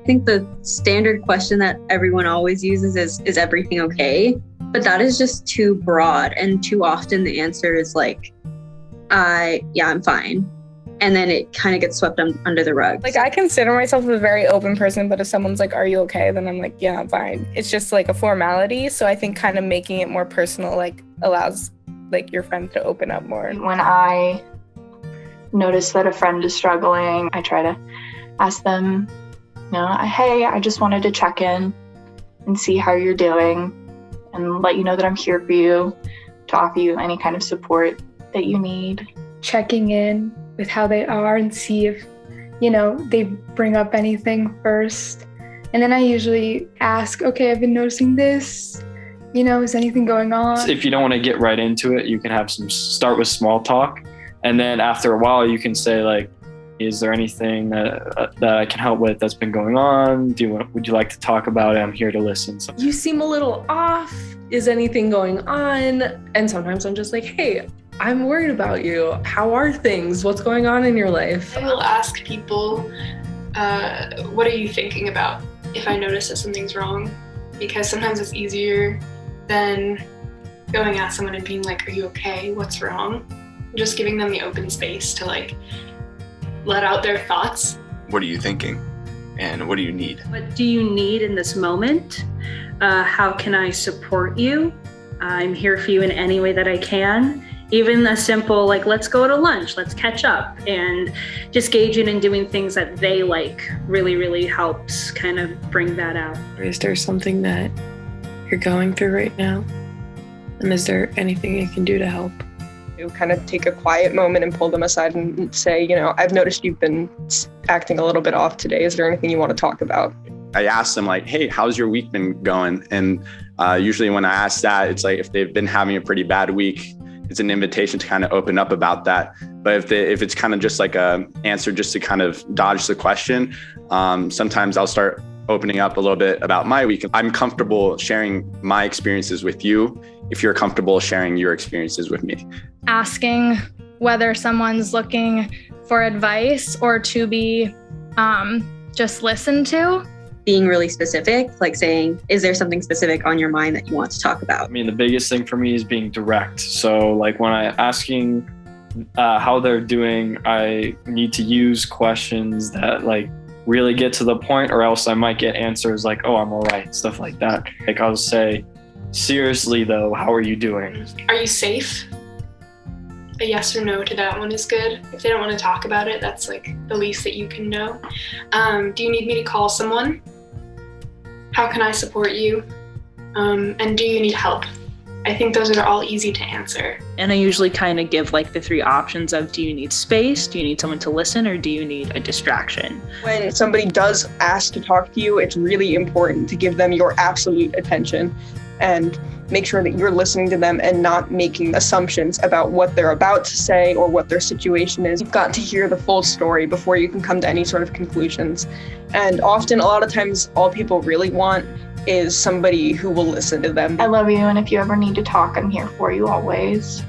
think the standard question that everyone always uses is everything okay? But that is just too broad, and too often the answer is like, I'm fine. And then it kind of gets swept under the rug. Like, I consider myself a very open person, but if someone's like, are you okay? Then I'm like, yeah, I'm fine. It's just like a formality. So I think kind of making it more personal, like, allows like your friend to open up more. When I notice that a friend is struggling, I try to ask them, hey, I just wanted to check in and see how you're doing and let you know that I'm here for you, to offer you any kind of support that you need. Checking in with how they are and see if, they bring up anything first. And then I usually ask, okay, I've been noticing this, is anything going on? If you don't want to get right into it, you can start with small talk. And then after a while, you can say like, is there anything that I can help with that's been going on? Would you like to talk about it? I'm here to listen. So, you seem a little off. Is anything going on? And sometimes I'm just like, hey, I'm worried about you. How are things? What's going on in your life? I will ask people, what are you thinking about if I notice that something's wrong? Because sometimes it's easier than going at someone and being like, are you okay? What's wrong? Just giving them the open space to like let out their thoughts. What are you thinking? And what do you need? What do you need in this moment? How can I support you? I'm here for you in any way that I can. Even a simple, like, let's go to lunch, let's catch up, and just gauging and doing things that they like really, really helps kind of bring that out. Is there something that you're going through right now? And is there anything you can do to help? You kind of take a quiet moment and pull them aside and say, I've noticed you've been acting a little bit off today. Is there anything you want to talk about? I ask them like, hey, how's your week been going? And usually when I ask that, it's like if they've been having a pretty bad week, it's an invitation to kind of open up about that. But if it's kind of just like a answer just to kind of dodge the question, sometimes I'll start opening up a little bit about my week. I'm comfortable sharing my experiences with you if you're comfortable sharing your experiences with me. Asking whether someone's looking for advice or to be just listened to. Being really specific, like saying, is there something specific on your mind that you want to talk about? I mean, the biggest thing for me is being direct. So like when I'm asking how they're doing, I need to use questions that like really get to the point, or else I might get answers like, oh, I'm all right, stuff like that. Like I'll say, seriously though, how are you doing? Are you safe? A yes or no to that one is good. If they don't want to talk about it, that's like the least that you can know. Do you need me to call someone? How can I support you? And do you need help? I think those are all easy to answer. And I usually kind of give like the three options of, do you need space? Do you need someone to listen? Or do you need a distraction? When somebody does ask to talk to you, it's really important to give them your absolute attention and make sure that you're listening to them and not making assumptions about what they're about to say or what their situation is. You've got to hear the full story before you can come to any sort of conclusions. And often, a lot of times, all people really want is somebody who will listen to them. I love you, and if you ever need to talk, I'm here for you always.